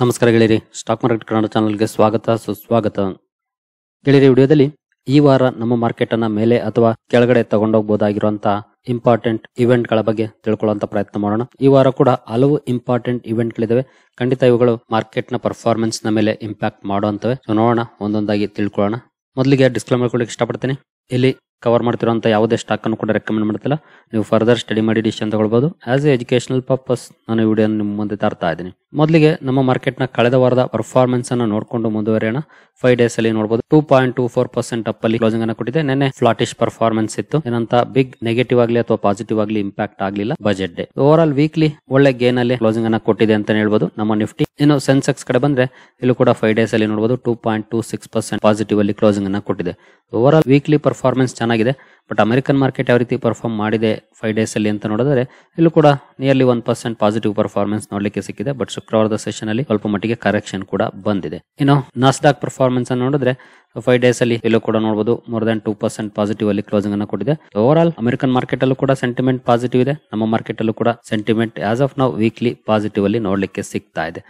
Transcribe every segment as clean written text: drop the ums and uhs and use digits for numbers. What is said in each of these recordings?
ನಮಸ್ಕಾರ ಗೆಳೆಯರಿ, stock market Kannada ಚಾನಲ್ಗೆ ಸ್ವಾಗತ ಸುಸ್ವಾಗತ. ಗೆಳೆಯರಿ, ವಿಡಿಯೋದಲ್ಲಿ ಈ ವಾರ ನಮ್ಮ ಮಾರ್ಕೆಟ್ ಅನ್ನ ಮೇಲೆ ಅಥವಾ ಕೆಳಗಡೆ ತಗೊಂಡೋಗಬಹುದಾಗಿರುವಂತಹ ಇಂಪಾರ್ಟೆಂಟ್ ಇವೆಂಟ್ ಗಳ ಬಗ್ಗೆ ತಿಳ್ಕೊಳ್ಳುವಂತ ಪ್ರಯತ್ನ ಮಾಡೋಣ. ಈ ವಾರ ಕೂಡ ಹಲವು ಇಂಪಾರ್ಟೆಂಟ್ ಇವೆಂಟ್ ಗಳಿದಾವೆ. ಖಂಡಿತ ಇವುಗಳು ಮಾರ್ಕೆಟ್ ನ ಪರ್ಫಾರ್ಮೆನ್ಸ್ ನ ಮೇಲೆ ಇಂಪ್ಯಾಕ್ಟ್ ಮಾಡುವಂತವೆ. ನೋಡೋಣ, ಒಂದೊಂದಾಗಿ ತಿಳ್ಕೊಳ್ಳೋಣ. ಮೊದಲಿಗೆ ಡಿಸ್ಕ್ಲೇಮರ್ ಕೊಡಲಿಕ್ಕೆ ಇಷ್ಟಪಡ್ತೀನಿ. ಇಲ್ಲಿ ಕವರ್ ಮಾಡ್ತಿರುವಂತ ಯಾವುದೇ ಸ್ಟಾಕ್ ಅನ್ನು ಕೂಡ ರೆಕಮೆಂಡ್ ಮಾಡ್ತಿಲ್ಲ. ನೀವು ಫರ್ದರ್ ಸ್ಟಡಿ ಮಾಡಿ ಡಿಸಿಷನ್ ತಗೊಳ್ಬಹುದು. ಆಸ್ ಎ ಎಜುಕೇಶನಲ್ ಪರ್ಪಸ್ ನಾನು ಈ ವಿಡಿಯೋ ನಿಮ್ಮ ಮುಂದೆ ತರ್ತಾ ಇದ್ದೀನಿ. ಮೊದಲಿಗೆ ನಮ್ಮ ಮಾರ್ಕೆಟ್ ನ ಕಳೆದ ವಾರದ ಪರ್ಫಾರ್ಮೆನ್ಸ್ ಅನ್ನು ನೋಡಿಕೊಂಡು ಮುಂದುವರಿಯೋಣ. 5 ಡೇಸ್ ಅಲ್ಲಿ ನೋಡಬಹುದು 2.24% ಅಪ್ ಅಲ್ಲಿ ಕ್ಲೋಸಿಂಗ್ ಅನ್ನು ಕೊಟ್ಟಿದೆ. ನೆನ್ನೆ ಫ್ಲಾಟಿಶ್ ಪರ್ಫಾರ್ಮೆನ್ಸ್ ಇತ್ತು. ಏನಂತ ಬಿಗ್ ನೆಗೆಟಿವ್ ಆಗಲಿ ಅಥವಾ ಪಾಸಿಟಿವ್ ಆಗಲಿ ಇಂಪ್ಯಾಕ್ಟ್ ಆಗಲಿಲ್ಲ budget day. Over all weekly ಒಳ್ಳೆ ಗೇನ್ ಅಲ್ಲಿ ಕ್ಲೋಸಿಂಗ್ ಅನ್ನ ಕೊಟ್ಟಿದೆ ಅಂತ ಹೇಳ್ಬೋದು ನಮ್ಮ ನಿಫ್ಟಿ. ಇನ್ನು ಸೆನ್ಸೆಕ್ಸ್ ಕಡೆ ಬಂದ್ರೆ ಇಲ್ಲೂ ಕೂಡ 5 ಡೇಸ್ ಅಲ್ಲಿ ನೋಡಬಹುದು 2.26% ಪಾಸಿಟಿವ್ ಅಲ್ಲಿ ಕ್ಲೋಸಿಂಗ್ ಅನ್ನ ಕೊಟ್ಟಿದೆ. ಓವರ್ ಆಲ್ ವೀಕ್ಲಿ ಪರ್ಫಾರ್ಮೆನ್ಸ್ ಚೆನ್ನಾಗಿದೆ. ಬಟ್ ಅಮೆರಿಕನ್ ಮಾರ್ಕೆಟ್ ಯಾವ ರೀತಿ ಪರ್ಫಾರ್ಮ್ ಮಾಡಿದೆ 5 ಡೇಸ್ ಅಲ್ಲಿ ಅಂತ ನೋಡಿದ್ರೆ ಇಲ್ಲೂ ಕೂಡ ನಿಯರ್ಲಿ 1% ಪಾಸಿಟಿವ್ ಪರ್ಫಾರ್ಮೆನ್ಸ್ ನೋಡ್ಲಿಕ್ಕೆ ಸಿಕ್ಕಿದೆ. ಬಟ್ ಶುಕ್ರವಾರದ ಸೆಷನ್ ಅಲ್ಲಿ ಸ್ವಲ್ಪ ಮಟ್ಟಿಗೆ ಕರೆಕ್ಷನ್ ಕೂಡ ಬಂದಿದೆ. ಇನ್ನು ನಾಸ್ಡಾಕ್ ಪರ್ಫಾರ್ಮೆನ್ಸ್ ಅನ್ನು ನೋಡಿದ್ರೆ 5 ಡೇಸ್ ಅಲ್ಲಿ ಇಲ್ಲೂ ಕೂಡ ನೋಡಬಹುದು ಮೋರ್ ದನ್ 2% ಪಾಸಿಟಿವ್ ಅಲ್ಲಿ ಕ್ಲೋಸಿಂಗ್ ಅನ್ನು ಕೊಟ್ಟಿದೆ. ಓವರ್ ಆಲ್ ಅಮೆರಿಕನ್ ಮಾರ್ಕೆಟ್ ಅಲ್ಲೂ ಕೂಡ ಸೆಂಟಿಮೆಂಟ್ ಪಾಸಿಟಿವ್ ಇದೆ. ನಮ್ಮ ಮಾರ್ಕೆಟ್ ಅಲ್ಲೂ ಕೂಡ sentiment as of now weekly positive ಅಲ್ಲಿ ನೋಡ್ಲಿಕ್ಕೆ ಸಿಗ್ತಾ ಇದೆ.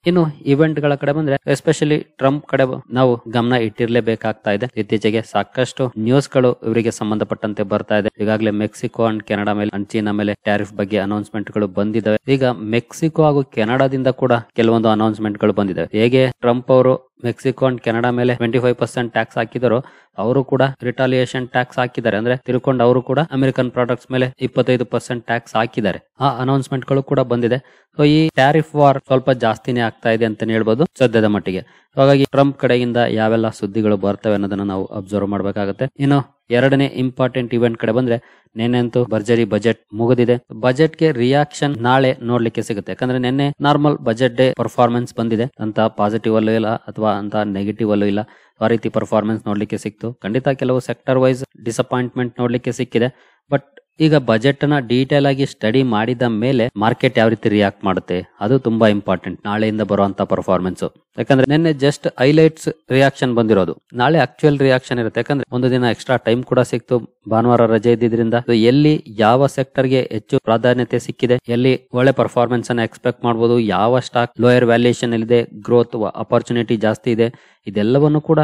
ಇನ್ನು ಇವೆಂಟ್ ಗಳ ಕಡೆ ಬಂದ್ರೆ ಎಸ್ಪೆಷಲಿ ಟ್ರಂಪ್ ಕಡೆ ನಾವು ಗಮನ ಇಟ್ಟಿರ್ಲೇಬೇಕಾಗ್ತಾ ಇದೆ. ಇತ್ತೀಚೆಗೆ ಸಾಕಷ್ಟು ನ್ಯೂಸ್ ಗಳು ಇವರಿಗೆ ಸಂಬಂಧಪಟ್ಟಂತೆ ಬರ್ತಾ ಇದೆ. ಈಗಾಗಲೇ ಮೆಕ್ಸಿಕೋ ಅಂಡ್ ಕೆನಡಾ ಮೇಲೆ ಅಂಡ್ ಚೀನಾ ಮೇಲೆ ಟ್ಯಾರಿಫ್ ಬಗ್ಗೆ ಅನೌನ್ಸ್ಮೆಂಟ್ ಗಳು ಬಂದಿದ್ದಾವೆ. ಈಗ ಮೆಕ್ಸಿಕೋ ಹಾಗೂ ಕೆನಡಾದಿಂದ ಕೂಡ ಕೆಲವೊಂದು ಅನೌನ್ಸ್ಮೆಂಟ್ ಗಳು ಬಂದಿದ್ದಾವೆ. ಹೇಗೆ ಟ್ರಂಪ್ ಅವರು ಮೆಕ್ಸಿಕೋ ಅಂಡ್ ಕೆನಡಾ ಮೇಲೆ 25% ಟ್ಯಾಕ್ಸ್ ಹಾಕಿದಾರೋ ಅವರು ಕೂಡ ರಿಟಾಲಿಯೇಷನ್ ಟ್ಯಾಕ್ಸ್ ಹಾಕಿದ್ದಾರೆ. ಅಂದ್ರೆ ತಿಳ್ಕೊಂಡು ಅವರು ಕೂಡ ಅಮೆರಿಕನ್ ಪ್ರಾಡಕ್ಟ್ಸ್ ಮೇಲೆ 25% ಟ್ಯಾಕ್ಸ್ ಹಾಕಿದ್ದಾರೆ. ಆ ಅನೌನ್ಸ್ಮೆಂಟ್ ಗಳು ಕೂಡ ಬಂದಿದೆ. ಸೊ ಈ ಟ್ಯಾರಿಫ್ ವಾರ್ ಸ್ವಲ್ಪ ಜಾಸ್ತಿನೇ ಆಗ್ತಾ ಇದೆ ಅಂತ ಹೇಳ್ಬೋದು ಸದ್ಯದ ಮಟ್ಟಿಗೆ. ಹಾಗಾಗಿ ಟ್ರಂಪ್ ಕಡೆಯಿಂದ ಯಾವೆಲ್ಲ ಸುದ್ದಿಗಳು ಬರ್ತವೆ ಅನ್ನೋದನ್ನ ನಾವು ಅಬ್ಸರ್ವ್ ಮಾಡಬೇಕಾಗುತ್ತೆ. ಇನ್ನು ಎರಡನೇ ಇಂಪಾರ್ಟೆಂಟ್ ಇವೆಂಟ್ ಕಡೆ ಬಂದ್ರೆ ನಿನ್ನೆಂತೂ ಭರ್ಜರಿ ಬಜೆಟ್ ಮುಗಿದಿದೆ. ಬಜೆಟ್ ಗೆ ರಿಯಾಕ್ಷನ್ ನಾಳೆ ನೋಡ್ಲಿಕ್ಕೆ ಸಿಗುತ್ತೆ. ಯಾಕಂದ್ರೆ ನಿನ್ನೆ ನಾರ್ಮಲ್ ಬಜೆಟ್ ಡೇ ಪರ್ಫಾರ್ಮೆನ್ಸ್ ಬಂದಿದೆ. ಅಂತ ಪಾಸಿಟಿವ್ ಅಲ್ಲೂ ಇಲ್ಲ ಅಥವಾ ಅಂತ ನೆಗೆಟಿವ್ ಅಲ್ಲೂ ಇಲ್ಲ. ಆ ರೀತಿ ಪರ್ಫಾರ್ಮೆನ್ಸ್ ನೋಡ್ಲಿಕ್ಕೆ ಸಿಕ್ತು. ಖಂಡಿತ ಕೆಲವು ಸೆಕ್ಟರ್ ವೈಸ್ ಡಿಸಪಾಯಿಂಟ್ಮೆಂಟ್ ನೋಡ್ಲಿಕ್ಕೆ ಸಿಕ್ಕಿದೆ. ಬಟ್ ಈಗ ಬಜೆಟ್ ನ ಡೀಟೇಲ್ ಆಗಿ ಸ್ಟಡಿ ಮಾಡಿದ ಮೇಲೆ ಮಾರ್ಕೆಟ್ ಯಾವ ರೀತಿ ರಿಯಾಕ್ಟ್ ಮಾಡುತ್ತೆ ಅದು ತುಂಬಾ ಇಂಪಾರ್ಟೆಂಟ್ ನಾಳೆಯಿಂದ ಬರುವಂತ ಪರ್ಫಾರ್ಮೆನ್ಸ್. ಯಾಕಂದ್ರೆ ನಿನ್ನೆ ಜಸ್ಟ್ ಹೈಲೈಟ್ಸ್ ರಿಯಾಕ್ಷನ್ ಬಂದಿರೋದು. ನಾಳೆ ಆಕ್ಚುಯಲ್ ರಿಯಾಕ್ಷನ್ ಇರುತ್ತೆ. ಯಾಕಂದ್ರೆ ಒಂದು ದಿನ ಎಕ್ಸ್ಟ್ರಾ ಟೈಮ್ ಕೂಡ ಸಿಕ್ತು. ಭಾನುವಾರ ರಜೆ ಇದ್ದಿದ್ರಿಂದ ಎಲ್ಲಿ ಯಾವ ಸೆಕ್ಟರ್ ಗೆ ಹೆಚ್ಚು ಪ್ರಾಧಾನ್ಯತೆ ಸಿಕ್ಕಿದೆ, ಎಲ್ಲಿ ಒಳ್ಳೆ ಪರ್ಫಾರ್ಮೆನ್ಸ್ ಅನ್ನ ಎಕ್ಸ್ಪೆಕ್ಟ್ ಮಾಡಬಹುದು, ಯಾವ ಸ್ಟಾಕ್ ಲೋಯರ್ ವ್ಯಾಲ್ಯೂಯೇಷನ್ ಇದೆ, ಗ್ರೋತ್ ಅಪರ್ಚುನಿಟಿ ಜಾಸ್ತಿ ಇದೆ, ಇದೆಲ್ಲವನ್ನು ಕೂಡ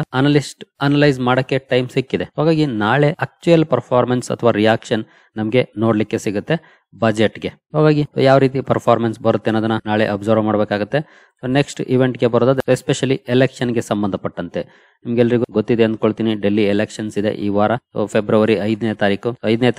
ಅನಲೈಸ್ ಮಾಡಕ್ಕೆ ಟೈಮ್ ಸಿಕ್ಕಿದೆ. ಹಾಗಾಗಿ ನಾಳೆ ಆಕ್ಚುಯಲ್ ಪರ್ಫಾರ್ಮೆನ್ಸ್ ಅಥವಾ ರಿಯಾಕ್ಷನ್ ನಮ್ಗೆ ನೋಡ್ಲಿಕ್ಕೆ ಸಿಗುತ್ತೆ ಬಜೆಟ್ಗೆ. ಹಾಗಾಗಿ ಯಾವ ರೀತಿ ಪರ್ಫಾರ್ಮೆನ್ಸ್ ಬರುತ್ತೆ ಅನ್ನೋದನ್ನ ನಾಳೆ ಅಬ್ಸರ್ವ್ ಮಾಡಬೇಕಾಗುತ್ತೆ. ನೆಕ್ಸ್ಟ್ ಇವೆಂಟ್ ಗೆ ಬರೋದು ಎಸ್ಪೆಷಲಿ ಎಲೆಕ್ಷನ್ ಗೆ ಸಂಬಂಧಪಟ್ಟಂತೆ ನಿಮ್ಗೆಲ್ರಿಗೂ ಗೊತ್ತಿದೆ ಅಂದ್ಕೊಳ್ತೀನಿ. ಡೆಲ್ಲಿ ಎಲೆಕ್ಷನ್ಸ್ ಇದೆ ಈ ವಾರ. ಫೆಬ್ರವರಿ 5ನೇ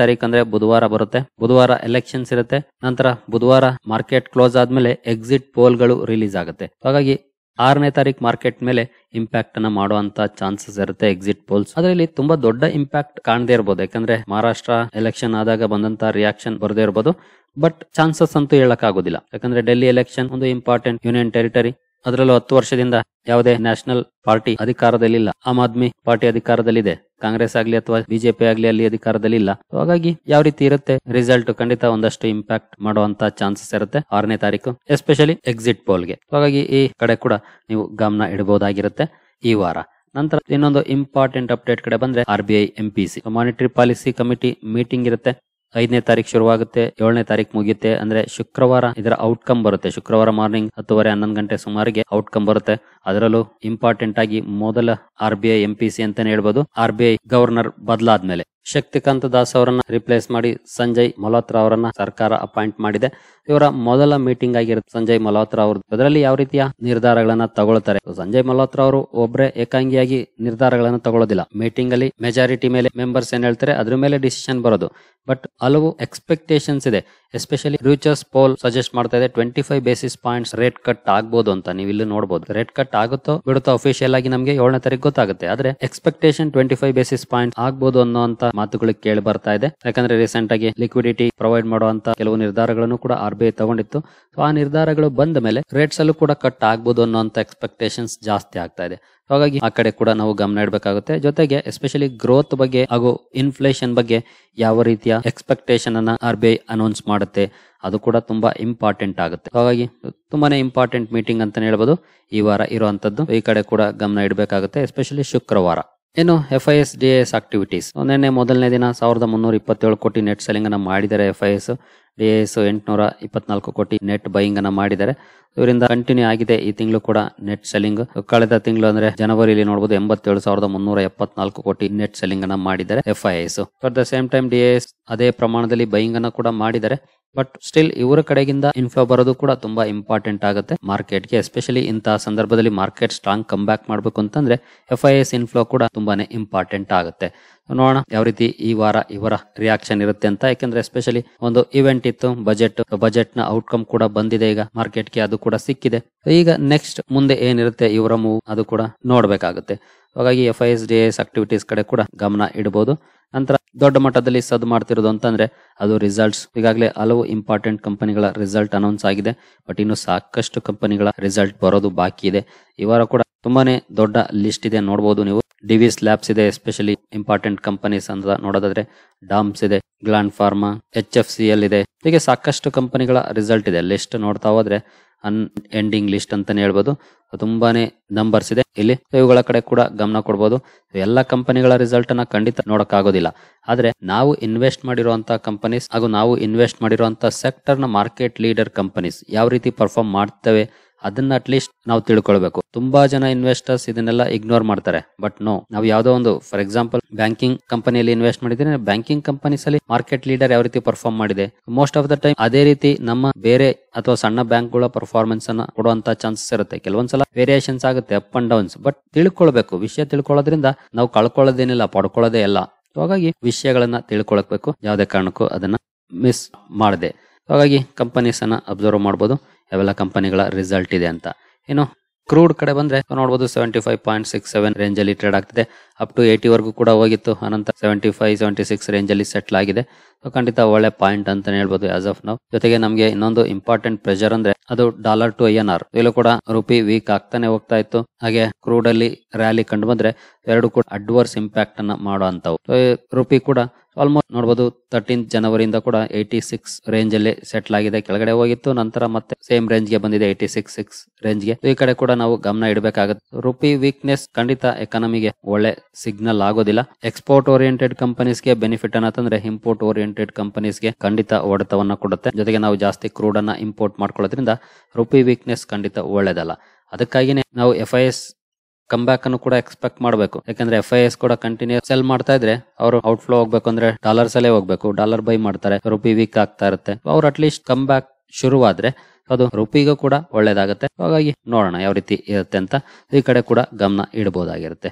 ತಾರೀಕು ಅಂದ್ರೆ ಬುಧವಾರ ಬರುತ್ತೆ. ಬುಧವಾರ ಎಲೆಕ್ಷನ್ಸ್ ಇರುತ್ತೆ. ನಂತರ ಬುಧವಾರ ಮಾರ್ಕೆಟ್ ಕ್ಲೋಸ್ ಆದ್ಮೇಲೆ ಎಕ್ಸಿಟ್ ಪೋಲ್ ಗಳು ರಿಲೀಸ್ ಆಗುತ್ತೆ. ಹಾಗಾಗಿ 6ನೇ ತಾರೀಕು ಮಾರ್ಕೆಟ್ ಮೇಲೆ ಇಂಪ್ಯಾಕ್ಟ್ ಅನ್ನ ಮಾಡುವಂತ ಚಾನ್ಸಸ್ ಇರುತ್ತೆ ಎಕ್ಸಿಟ್ ಪೋಲ್ಸ್. ಅದರಲ್ಲಿ ತುಂಬಾ ದೊಡ್ಡ ಇಂಪ್ಯಾಕ್ಟ್ ಕಾಣದೇ ಇರಬಹುದು. ಯಾಕಂದ್ರೆ ಮಹಾರಾಷ್ಟ್ರ ಎಲೆಕ್ಷನ್ ಆದಾಗ ಬಂದಂತ ರಿಯಾಕ್ಷನ್ ಬರದೇ ಇರಬಹುದು. ಬಟ್ ಚಾನ್ಸಸ್ ಅಂತೂ ಹೇಳಕ್ ಆಗೋದಿಲ್ಲ. ಯಾಕಂದ್ರೆ ಡೆಲ್ಲಿ ಎಲೆಕ್ಷನ್ ಒಂದು ಇಂಪಾರ್ಟೆಂಟ್ ಯೂನಿಯನ್ ಟೆರಿಟರಿ. ಅದರಲ್ಲೂ 10 ವರ್ಷದಿಂದ ಯಾವುದೇ ನ್ಯಾಷನಲ್ ಪಾರ್ಟಿ ಅಧಿಕಾರದಲ್ಲಿಲ್ಲ. ಆಮ್ ಆದ್ಮಿ ಪಾರ್ಟಿ ಅಧಿಕಾರದಲ್ಲಿದೆ. ಕಾಂಗ್ರೆಸ್ ಆಗ್ಲಿ ಅಥವಾ ಬಿಜೆಪಿ ಆಗ್ಲಿ ಅಲ್ಲಿ ಅಧಿಕಾರದಲ್ಲಿ ಇಲ್ಲ. ಹಾಗಾಗಿ ಯಾವ ರೀತಿ ಇರುತ್ತೆ ರಿಸಲ್ಟ್ ಖಂಡಿತ ಒಂದಷ್ಟು ಇಂಪ್ಯಾಕ್ಟ್ ಮಾಡುವಂತ ಚಾನ್ಸಸ್ ಇರುತ್ತೆ 6ನೇ ತಾರೀಕು ಎಸ್ಪೆಷಲಿ ಎಕ್ಸಿಟ್ ಪೋಲ್ಗೆ. ಹಾಗಾಗಿ ಈ ಕಡೆ ಕೂಡ ನೀವು ಗಮನ ಇಡಬಹುದಾಗಿರುತ್ತೆ ಈ ವಾರ. ನಂತರ ಇನ್ನೊಂದು ಇಂಪಾರ್ಟೆಂಟ್ ಅಪ್ಡೇಟ್ ಕಡೆ ಬಂದ್ರೆ RBI MPC monetary policy committee meeting ಇರುತ್ತೆ. 5ನೇ ತಾರೀಕು ಶುರುವಾಗುತ್ತೆ, 7ನೇ ತಾರೀಕು ಮುಗಿಯುತ್ತೆ. ಅಂದ್ರೆ ಶುಕ್ರವಾರ ಇದರ ಔಟ್ಕಮ್ ಬರುತ್ತೆ. ಶುಕ್ರವಾರ ಮಾರ್ನಿಂಗ್ 10:30-11 ಗಂಟೆ ಸುಮಾರಿಗೆ ಔಟ್ಕಮ್ ಬರುತ್ತೆ. ಅದರಲ್ಲೂ ಇಂಪಾರ್ಟೆಂಟ್ ಆಗಿ ಮೊದಲ RBI MPC ಅಂತಾನೆ ಹೇಳ್ಬೋದು. RBI ಗವರ್ನರ್ ಬದಲಾದ್ಮೇಲೆ ಶಕ್ತಿಕಾಂತ ದಾಸ್ ಅವರನ್ನ ರಿಪ್ಲೇಸ್ ಮಾಡಿ ಸಂಜಯ್ ಮಲ್ಹೋತ್ರಾ ಅವರನ್ನ ಸರ್ಕಾರ ಅಪಾಯಿಂಟ್ ಮಾಡಿದೆ. ಇವರ ಮೊದಲ ಮೀಟಿಂಗ್ ಆಗಿರುತ್ತೆ ಸಂಜಯ್ ಮಲ್ಹೋತ್ರಾ ಅವರು. ಅದರಲ್ಲಿ ಯಾವ ರೀತಿಯ ನಿರ್ಧಾರಗಳನ್ನ ತಗೊಳ್ತಾರೆ. ಸಂಜಯ್ ಮಲ್ಹೋತ್ರಾ ಅವರು ಒಬ್ಬರೇ ಏಕಾಂಗಿಯಾಗಿ ನಿರ್ಧಾರಗಳನ್ನ ತಗೊಳ್ಳೋದಿಲ್ಲ. ಮೀಟಿಂಗ್ ಅಲ್ಲಿ ಮೆಜಾರಿಟಿ ಮೇಲೆ ಮೆಂಬರ್ಸ್ ಏನ್ ಹೇಳ್ತಾರೆ ಅದ್ರ ಮೇಲೆ ಡಿಸಿಷನ್ ಬರೋದು. ಬಟ್ ಹಲವು ಎಕ್ಸ್ಪೆಕ್ಟೇಷನ್ಸ್ ಇದೆ. ಎಸ್ಪೆಷಲಿ ಫ್ಯೂಚರ್ಸ್ ಪೋಲ್ ಸಜೆಸ್ಟ್ ಮಾಡ್ತಾ ಇದೆ 25 ಬೇಸಿಸ್ ಪಾಯಿಂಟ್ಸ್ ರೇಟ್ ಕಟ್ ಆಗ್ಬೋದು ಅಂತ. ನೀವು ಇಲ್ಲಿ ನೋಡಬಹುದು. ರೇಟ್ ಕಟ್ ಆಗುತ್ತೋ ಬಿಡುತ್ತೋ ಅಫಿಷಿಯಲ್ ಆಗಿ ನಮಗೆ 7ನೇ ತಾರೀಕು ಗೊತ್ತಾಗುತ್ತೆ. ಆದ್ರೆ ಎಕ್ಸ್ಪೆಕ್ಟೇಷನ್ 25 ಬೇಸಿಸ್ ಪಾಯಿಂಟ್ ಆಗ್ಬೋದು ಅನ್ನೋಂತ ಮಾತುಗಳು ಕೇಳಿ ಬರ್ತಾ ಇದೆ. ಯಾಕಂದ್ರೆ ರೀಸೆಂಟ್ ಆಗಿ ಲಿಕ್ವಿಡಿಟಿ ಪ್ರೊವೈಡ್ ಮಾಡುವಂತ ಕೆಲವು ನಿರ್ಧಾರಗಳನ್ನು ಕೂಡ RBI ತಗೊಂಡಿತ್ತು. ಸೊ ಆ ನಿರ್ಧಾರಗಳು ಬಂದ ಮೇಲೆ ರೇಟ್ಸ್ ಅಲ್ಲೂ ಕೂಡ ಕಟ್ ಆಗ್ಬೋದು ಅನ್ನೋಂತ ಎಕ್ಸ್ಪೆಕ್ಟೇಷನ್ಸ್ ಜಾಸ್ತಿ ಆಗ್ತಾ ಇದೆ. ಹಾಗಾಗಿ ಆ ಕಡೆ ಕೂಡ ನಾವು ಗಮನ ಇಡಬೇಕಾಗುತ್ತೆ. ಜೊತೆಗೆ ಎಸ್ಪೆಷಲಿ ಗ್ರೋತ್ ಬಗ್ಗೆ ಹಾಗೂ ಇನ್ಫ್ಲೇಷನ್ ಬಗ್ಗೆ ಯಾವ ರೀತಿಯ ಎಕ್ಸ್ಪೆಕ್ಟೇಷನ್ ಅನ್ನ RBI ಅನೌನ್ಸ್ ಮಾಡುತ್ತೆ ಅದು ಕೂಡ ತುಂಬಾ ಇಂಪಾರ್ಟೆಂಟ್ ಆಗುತ್ತೆ. ಹಾಗಾಗಿ ತುಂಬಾನೇ ಇಂಪಾರ್ಟೆಂಟ್ ಮೀಟಿಂಗ್ ಅಂತಾನೆ ಹೇಳ್ಬೋದು ಈ ವಾರ ಇರುವಂತದ್ದು. ಈ ಕಡೆ ಕೂಡ ಗಮನ ಇಡಬೇಕಾಗುತ್ತೆ ಎಸ್ಪೆಷಲಿ ಶುಕ್ರವಾರ. ಇನ್ನು FIS DIS ಆಕ್ಟಿವಿಟೀಸ್ ನಿನ್ನೆ ಮೊದಲನೇ ದಿನ 1327 ಕೋಟಿ ನೆಟ್ ಸೆಲ್ಲಿಂಗ್ ಅನ್ನ ಮಾಡಿದ್ದಾರೆ FIS. DIS 824 ಕೋಟಿ ನೆಟ್ ಬೈಯಿಂಗ್ ಅನ್ನ ಮಾಡಿದ್ದಾರೆ. ಇವರಿಂದ ಕಂಟಿನ್ಯೂ ಆಗಿದೆ ಈ ತಿಂಗಳು ಕೂಡ ನೆಟ್ ಸೆಲ್ಲಿಂಗ್. ಕಳೆದ ತಿಂಗಳು ಅಂದ್ರೆ ಜನವರಿಯಲ್ಲಿ ನೋಡಬಹುದು 87,374 ಕೋಟಿ ನೆಟ್ ಸೆಲ್ಲಿಂಗ್ ಅನ್ನ ಮಾಡಿದ್ದಾರೆ FIIs. At the same time DIS ಅದೇ ಪ್ರಮಾಣದಲ್ಲಿ ಬೈಯಿಂಗ್ ಅನ್ನ ಕೂಡ ಮಾಡಿದ್ದಾರೆ. ಬಟ್ ಸ್ಟಿಲ್ ಇವರ ಕಡೆಗಿಂದ ಇನ್ಫ್ಲೋ ಬರೋದು ಕೂಡ ತುಂಬಾ ಇಂಪಾರ್ಟೆಂಟ್ ಆಗುತ್ತೆ ಮಾರ್ಕೆಟ್ಗೆ. ಎಸ್ಪೆಷಲಿ ಇಂತಹ ಸಂದರ್ಭದಲ್ಲಿ ಮಾರ್ಕೆಟ್ ಸ್ಟ್ರಾಂಗ್ ಕಮ್ ಬ್ಯಾಕ್ ಮಾಡಬೇಕು ಅಂತಂದ್ರೆ FIIs ಇನ್ಫ್ಲೋ ಕೂಡ ತುಂಬಾನೇ ಇಂಪಾರ್ಟೆಂಟ್ ಆಗುತ್ತೆ. ನೋಡೋಣ ಯಾವ ರೀತಿ ಈ ವಾರ ಇವರ ರಿಯಾಕ್ಷನ್ ಇರುತ್ತೆ ಅಂತ. ಯಾಕಂದ್ರೆ ಎಸ್ಪೆಷಲಿ ಒಂದು ಇವೆಂಟ್ ಇತ್ತು, ಬಜೆಟ್ ನ ಔಟ್ಕಮ್ ಕೂಡ ಬಂದಿದೆ ಈಗ ಮಾರ್ಕೆಟ್ಗೆ, ಅದು ಕೂಡ ಸಿಕ್ಕಿದೆ. ಈಗ ನೆಕ್ಸ್ಟ್ ಮುಂದೆ ಏನಿರುತ್ತೆ ಇವರ ಮೂವ್ ಅದು ಕೂಡ ನೋಡ್ಬೇಕಾಗುತ್ತೆ. ಹಾಗಾಗಿ FIIs DIS ಆಕ್ಟಿವಿಟೀಸ್ ಕಡೆ ಕೂಡ ಗಮನ ಇಡಬಹುದು. ನಂತರ ದೊಡ್ಡ ಮಟ್ಟದಲ್ಲಿ ಸದ್ ಮಾಡ್ತಿರೋದು ಅಂತಂದ್ರೆ ಅದು ರಿಸಲ್ಟ್ಸ್. ಈಗಾಗಲೇ ಹಲವು ಇಂಪಾರ್ಟೆಂಟ್ ಕಂಪನಿಗಳ ರಿಸಲ್ಟ್ ಅನೌನ್ಸ್ ಆಗಿದೆ. ಬಟ್ ಇನ್ನು ಸಾಕಷ್ಟು ಕಂಪನಿಗಳ ರಿಸಲ್ಟ್ ಬರೋದು ಬಾಕಿ ಇದೆ. ಈ ವಾರ ಕೂಡ ತುಂಬಾನೇ ದೊಡ್ಡ ಲಿಸ್ಟ್ ಇದೆ, ನೋಡಬಹುದು ನೀವು. Divi's Labs ಇದೆ, ಎಸ್ಪೆಷಲಿ ಇಂಪಾರ್ಟೆಂಟ್ ಕಂಪನೀಸ್ ಅಂತ ನೋಡೋದಾದ್ರೆ ಡಾಮ್ಸ್ ಇದೆ, ಗ್ಲಾಂಡ್ ಫಾರ್ಮಾ, HFCL ಇದೆ. ಹೀಗೆ ಸಾಕಷ್ಟು ಕಂಪನಿಗಳ ರಿಸಲ್ಟ್ ಇದೆ. ಲಿಸ್ಟ್ ನೋಡ್ತಾ ಹೋದ್ರೆ ಎಂಡಿಂಗ್ ಲಿಸ್ಟ್ ಅಂತಾನೆ ಹೇಳ್ಬೋದು. ತುಂಬಾನೇ ನಂಬರ್ಸ್ ಇದೆ ಇಲ್ಲಿ. ಇವುಗಳ ಕಡೆ ಕೂಡ ಗಮನ ಕೊಡಬಹುದು. ಎಲ್ಲ ಕಂಪನಿಗಳ ರಿಸಲ್ಟ್ ಅನ್ನ ಖಂಡಿತ ನೋಡಕ್ ಆಗೋದಿಲ್ಲ. ಆದ್ರೆ ನಾವು ಇನ್ವೆಸ್ಟ್ ಮಾಡಿರುವಂತಹ ಕಂಪನೀಸ್ ಹಾಗೂ ನಾವು ಇನ್ವೆಸ್ಟ್ ಮಾಡಿರುವಂತಹ ಸೆಕ್ಟರ್ ನ ಮಾರ್ಕೆಟ್ ಲೀಡರ್ ಕಂಪನೀಸ್ ಯಾವ ರೀತಿ ಪರ್ಫಾರ್ಮ್ ಮಾಡ್ತವೆ ಅದನ್ನ ಅಟ್ಲೀಸ್ಟ್ ನಾವು ತಿಳ್ಕೊಳ್ಬೇಕು. ತುಂಬಾ ಜನ ಇನ್ವೆಸ್ಟರ್ಸ್ ಇದನ್ನೆಲ್ಲ ಇಗ್ನೋರ್ ಮಾಡ್ತಾರೆ. ಬಟ್ ನಾವು ಯಾವ್ದೋ ಒಂದು ಫಾರ್ ಎಕ್ಸಾಂಪಲ್ ಬ್ಯಾಂಕಿಂಗ್ ಕಂಪನಿಯಲ್ಲಿ ಇನ್ವೆಸ್ಟ್ ಮಾಡಿದ್ರೆ ಬ್ಯಾಂಕಿಂಗ್ ಕಂಪನೀಸ್ ಅಲ್ಲಿ ಮಾರ್ಕೆಟ್ ಲೀಡರ್ ಯಾವ ರೀತಿ ಪರ್ಫಾರ್ಮ್ ಮಾಡಿದೆ, ಮೋಸ್ಟ್ ಆಫ್ ದ ಟೈಮ್ ಅದೇ ರೀತಿ ನಮ್ಮ ಬೇರೆ ಅಥವಾ ಸಣ್ಣ ಬ್ಯಾಂಕ್ ಗಳ ಪರ್ಫಾರ್ಮೆನ್ಸ್ ಅನ್ನ ಕೊಡುವಂತ ಚಾನ್ಸಸ್ ಇರುತ್ತೆ. ಕೆಲವೊಂದ್ಸಲ ವೇರಿಯೇಷನ್ಸ್ ಆಗುತ್ತೆ ಅಪ್ ಅಂಡ್ ಡೌನ್ಸ್. ಬಟ್ ತಿಳ್ಕೊಳ್ಬೇಕು. ವಿಷಯ ತಿಳ್ಕೊಳ್ಳೋದ್ರಿಂದ ನಾವು ಕಳ್ಕೊಳ್ಳೋದೇನಿಲ್ಲ, ಪಡ್ಕೊಳ್ಳೋದೇ ಎಲ್ಲ. ಹಾಗಾಗಿ ವಿಷಯಗಳನ್ನ ತಿಳ್ಕೊಳ್ಬೇಕು. ಯಾವುದೇ ಕಾರಣಕ್ಕೂ ಅದನ್ನ ಮಿಸ್ ಮಾಡದೆ. ಹಾಗಾಗಿ ಕಂಪನೀಸ್ ಅನ್ನ ಅಬ್ಸರ್ವ್ ಮಾಡಬಹುದು ಯಾವೆಲ್ಲ ಕಂಪನಿಗಳ ರಿಸಲ್ಟ್ ಇದೆ ಅಂತ. ಇನ್ನು ಕ್ರೂಡ್ ಕಡೆ ಬಂದ್ರೆ ನೋಡಬಹುದು 75.67 ರೇಂಜ್ ಅಲ್ಲಿ ಟ್ರೇಡ್ ಆಗ್ತಿದೆ. ಅಪ್ ಟು 80 ವರೆಗೂ ಕೂಡ ಹೋಗಿತ್ತು. ಅನಂತರ 75-76 ರೇಂಜ್ ಅಲ್ಲಿ ಸೆಟ್ಲ್ ಆಗಿದೆ. ಖಂಡಿತ ಒಳ್ಳೆ ಪಾಯಿಂಟ್ ಅಂತಾನೆ ಹೇಳ್ಬೋದು ಆಸ್ ಆಫ್ ನೌ. ಜೊತೆಗೆ ನಮಗೆ ಇನ್ನೊಂದು ಇಂಪಾರ್ಟೆಂಟ್ ಪ್ರೆಷರ್ ಅಂದ್ರೆ ಅದು ಡಾಲರ್ ಟು INR. ಇಲ್ಲೂ ಕೂಡ ರುಪಿ ವೀಕ್ ಆಗ್ತಾನೆ ಹೋಗ್ತಾ ಇತ್ತು. ಹಾಗೆ ಕ್ರೂಡ್ ಅಲ್ಲಿ ರ್ಯಾಲಿ ಕಂಡು ಬಂದ್ರೆ ಎರಡು ಕೂಡ ಅಡ್ವರ್ಸ್ ಇಂಪ್ಯಾಕ್ಟ್ ಅನ್ನ ಮಾಡುವಂತವು. ರುಪಿ ಕೂಡ ಆಲ್ಮೋಸ್ಟ್ ನೋಡಬಹುದು 13 ಜನವರಿಯಿಂದ ಕೂಡ 86 ರೇಂಜ್ ಅಲ್ಲಿ ಸೆಟ್ಲ್ ಆಗಿದೆ. ಕೆಳಗಡೆ ಹೋಗಿತ್ತು, ನಂತರ ಮತ್ತೆ ಸೇಮ್ ರೇಂಜ್ ಗೆ ಬಂದಿದೆ 86 ರೇಂಜ್ ಗೆ. ಈ ಕಡೆ ಕೂಡ ನಾವು ಗಮನ ಇಡಬೇಕಾಗುತ್ತೆ. ರುಪಿ ವೀಕ್ನೆಸ್ ಖಂಡಿತ ಎಕಾನಮಿಗೆ ಒಳ್ಳೆ ಸಿಗ್ನಲ್ ಆಗೋದಿಲ್ಲ. ಎಕ್ಸ್ಪೋರ್ಟ್ ಓರಿಯೆಂಟೆಡ್ ಕಂಪನೀಸ್ ಗೆ ಬೆನಿಫಿಟ್ ಅನ್ನತ್ತಂದ್ರೆ ಇಂಪೋರ್ಟ್ ಓರಿಯೆಂಟೆಡ್ ಕಂಪನೀಸ್ ಗೆ ಖಂಡಿತ ಹೊಡೆತವನ್ನ ಕೊಡುತ್ತೆ. ಜೊತೆಗೆ ನಾವು ಜಾಸ್ತಿ ಕ್ರೂಡ್ ಅನ್ನ ಇಂಪೋರ್ಟ್ ಮಾಡ್ಕೊಳ್ಳೋದ್ರಿಂದ ರುಪಿ ವೀಕ್ನೆಸ್ ಖಂಡಿತ ಒಳ್ಳೇದಲ್ಲ. ಅದಕ್ಕಾಗಿನೇ ನಾವು FIIs ಕಮ್ ಬ್ಯಾಕ್ ಅನ್ನು ಕೂಡ ಎಕ್ಸ್ಪೆಕ್ಟ್ ಮಾಡಬೇಕು. ಯಾಕಂದ್ರೆ FIIs ಕೂಡ ಕಂಟಿನ್ಯೂ ಸೆಲ್ ಮಾಡ್ತಾ ಇದ್ರೆ ಅವರು ಔಟ್ ಫ್ಲೋ ಹೋಗ್ಬೇಕು ಅಂದ್ರೆ ಡಾಲರ್ಸ್ ಅಲ್ಲೇ ಹೋಗ್ಬೇಕು. ಡಾಲರ್ ಬೈ ಮಾಡ್ತಾರೆ, ರುಪಿ ವೀಕ್ ಆಗ್ತಾ ಇರುತ್ತೆ. ಅವ್ರು ಅಟ್ಲೀಸ್ಟ್ ಕಮ್ ಬ್ಯಾಕ್ ಶುರುವಾದ್ರೆ ಅದು ರುಪಿಗೂ ಕೂಡ ಒಳ್ಳೇದಾಗುತ್ತೆ. ಹಾಗಾಗಿ ನೋಡೋಣ ಯಾವ ರೀತಿ ಇರುತ್ತೆ ಅಂತ. ಈ ಕಡೆ ಕೂಡ ಗಮನ ಇಡಬಹುದಾಗಿರುತ್ತೆ.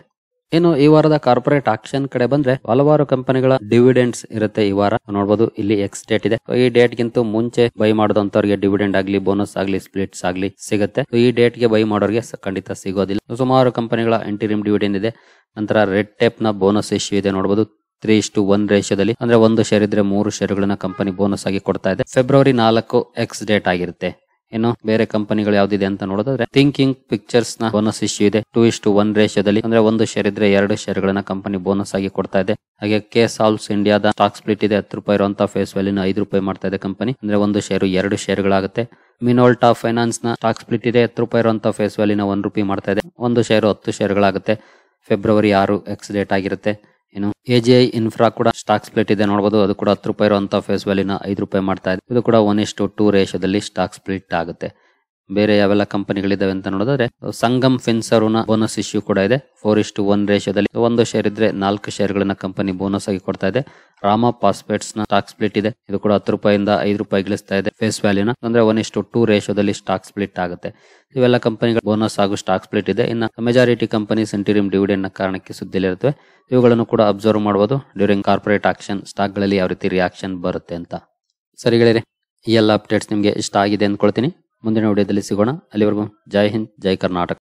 ಇನ್ನು ಈ ವಾರದ ಕಾರ್ಪೊರೇಟ್ ಆಕ್ಷನ್ ಕಡೆ ಬಂದ್ರೆ ಹಲವಾರು ಕಂಪನಿಗಳ ಡಿವಿಡೆಂಡ್ಸ್ ಇರುತ್ತೆ ಈ ವಾರ. ನೋಡಬಹುದು ಇಲ್ಲಿ ಎಕ್ಸ್ ಡೇಟ್ ಇದೆ. ಈ ಡೇಟ್ ಗಿಂತ ಮುಂಚೆ ಬೈ ಮಾಡಿದಂತವ್ರಿಗೆ ಡಿವಿಡೆಂಡ್ ಆಗ್ಲಿ, ಬೋನಸ್ ಆಗ್ಲಿ, ಸ್ಪ್ಲಿಟ್ಸ್ ಆಗ್ಲಿ ಸಿಗುತ್ತೆ. ಈ ಡೇಟ್ ಗೆ ಬೈ ಮಾಡೋರಿಗೆ ಖಂಡಿತ ಸಿಗೋದಿಲ್ಲ. ಸುಮಾರು ಕಂಪನಿಗಳ ಇಂಟಿರಿಮ್ ಡಿವಿಡೆಂಡ್ ಇದೆ. ನಂತರ ರೆಡ್ ಟೇಪ್ ನ ಬೋನಸ್ ಇಶ್ಯೂ ಇದೆ. ನೋಡಬಹುದು 3:1 ರೇಷಿಯೋದಲ್ಲಿ, ಅಂದ್ರೆ 1 ಶೇರ್ ಇದ್ರೆ 3 ಶೇರುಗಳನ್ನ ಕಂಪನಿ ಬೋನಸ್ ಆಗಿ ಕೊಡ್ತಾ ಇದೆ. ಫೆಬ್ರವರಿ 4 ಎಕ್ಸ್ ಡೇಟ್ ಆಗಿರುತ್ತೆ. ಇನ್ನು ಬೇರೆ ಕಂಪನಿಗಳು ಯಾವ್ದಿದೆ ಅಂತ ನೋಡೋದಾದ್ರೆ ಥಿಂಕಿಂಗ್ ಪಿಕ್ಚರ್ಸ್ ನ ಬೋನಸ್ ಇಶ್ಯೂ ಇದೆ 2:1 ರೇಷಿಯೋದಲ್ಲಿ, ಅಂದ್ರೆ 1 ಶೇರ್ ಇದ್ರೆ 2 ಶೇರುಗಳನ್ನ ಕಂಪನಿ ಬೋನಸ್ ಆಗಿ ಕೊಡ್ತಾ ಇದೆ. ಹಾಗೆ ಕೆ ಸಾಲ್ವ್ಸ್ ಇಂಡಿಯಾದ ಸ್ಟಾಕ್ ಸ್ಪ್ಲಿಟ್ ಇದೆ. 10 ರೂಪಾಯಿ ಇರುವಂತಹ ಫೇಸ್ ವ್ಯಾಲ್ಯೂನ 5 ರೂಪಾಯಿ ಮಾಡ್ತಾ ಇದೆ ಕಂಪನಿ, ಅಂದ್ರೆ 1 ಶೇರು 2 ಶೇರುಗಳಾಗುತ್ತೆ. ಮಿನೋಲ್ಟಾ ಫೈನಾನ್ಸ್ ನ ಸ್ಟಾಕ್ ಸ್ಪ್ಲಿಟ್ ಇದೆ. 10 ರೂಪಾಯಿ ಇರುವಂತಹ ಫೇಸ್ ವ್ಯಾಲ್ಯೂನ 1 ರೂಪಾಯಿ ಮಾಡ್ತಾ ಇದೆ. 1 ಶೇರು 10 ಶೇರುಗಳಾಗುತ್ತೆ. ಫೆಬ್ರವರಿ 6 ಎಕ್ಸ್ ಡೇಟ್ ಆಗಿರುತ್ತೆ. ಇನ್ನು AGI ಇನ್ಫ್ರಾ ಕೂಡ ಸ್ಟಾಕ್ ಸ್ಪ್ಲಿಟ್ ಇದೆ. ನೋಡಬಹುದು ಅದು ಕೂಡ 10 ರೂಪಾಯಿ ಇರುವಂತಹ ಫೇಸ್ ವ್ಯಾಲ್ಯೂನ 5 ರೂಪಾಯಿ ಮಾಡ್ತಾ ಇದೆ. ಇದು ಕೂಡ 1:2 ರೇಷಿಯೋದಲ್ಲಿ ಸ್ಟಾಕ್ ಸ್ಪ್ಲಿಟ್ ಆಗುತ್ತೆ. ಬೇರೆ ಯಾವೆಲ್ಲ ಕಂಪನಿಗಳಿದಾವೆ ಅಂತ ನೋಡಿದ್ರೆ ಸಂಗಮ್ ಫಿನ್ಸರ್ವ್ನ ಬೋನಸ್ ಇಶ್ಯೂ ಕೂಡ ಇದೆ 4:1 ರೇಷಿಯೋದಲ್ಲಿ. 1 ಶೇರ್ ಇದ್ರೆ 4 ಶೇರುಗಳನ್ನ ಕಂಪನಿ ಬೋನಸ್ ಆಗಿ ಕೊಡ್ತಾ ಇದೆ. ರಾಮ ಫಾಸ್ಫೇಟ್ಸ್ ನ ಸ್ಟಾಕ್ ಸ್ಪ್ಲಿಟ್ ಇದೆ. ಇದು ಕೂಡ 10 ರೂಪಾಯಿಂದ 5 ರೂಪಾಯಿ ಗಳಿಸ್ತಾ ಇದೆ ಫೇಸ್ ವ್ಯಾಲ್ಯೂನ, ಅಂದ್ರೆ 1:2 ರೇಷಿಯೋದಲ್ಲಿ ಸ್ಟಾಕ್ ಸ್ಪ್ಲಿಟ್ ಆಗುತ್ತೆ. ಇವೆಲ್ಲ ಕಂಪನಿಗಳು ಬೋನಸ್ ಹಾಗೂ ಸ್ಟಾಕ್ ಸ್ಪ್ಲಿಟ್ ಇದೆ. ಇನ್ನು ಮೆಜಾರಿಟಿ ಕಂಪನೀಸ್ ಇಂಟಿರಿಮ್ ಡಿವಿಡೆಂಡ್ ನ ಕಾರಣಕ್ಕೆ ಸುದ್ದಿಲಿರುತ್ತವೆ. ಇವುಗಳನ್ನು ಕೂಡ ಅಬ್ಸರ್ವ್ ಮಾಡಬಹುದು ಡ್ಯೂರಿಂಗ್ ಕಾರ್ಪೊರೇಟ್ ಆಕ್ಷನ್. ಸ್ಟಾಕ್ ಗಳಲ್ಲಿ ಯಾವ ರೀತಿ ರಿಯಾಕ್ಷನ್ ಬರುತ್ತೆ ಅಂತ. ಸರಿ ಗೆಳೆಯರೆ, ಈ ಎಲ್ಲ ಅಪ್ಡೇಟ್ಸ್ ನಿಮ್ಗೆ ಇಷ್ಟ ಆಗಿದೆ ಅಂದ್ಕೊಳ್ತೀನಿ. ಮುಂದಿನ ವಿಡಿಯೋದಲ್ಲಿ ಸಿಗೋಣ. ಅಲ್ಲಿವರೆಗೂ ಜೈ ಹಿಂದ್, ಜೈ ಕರ್ನಾಟಕ.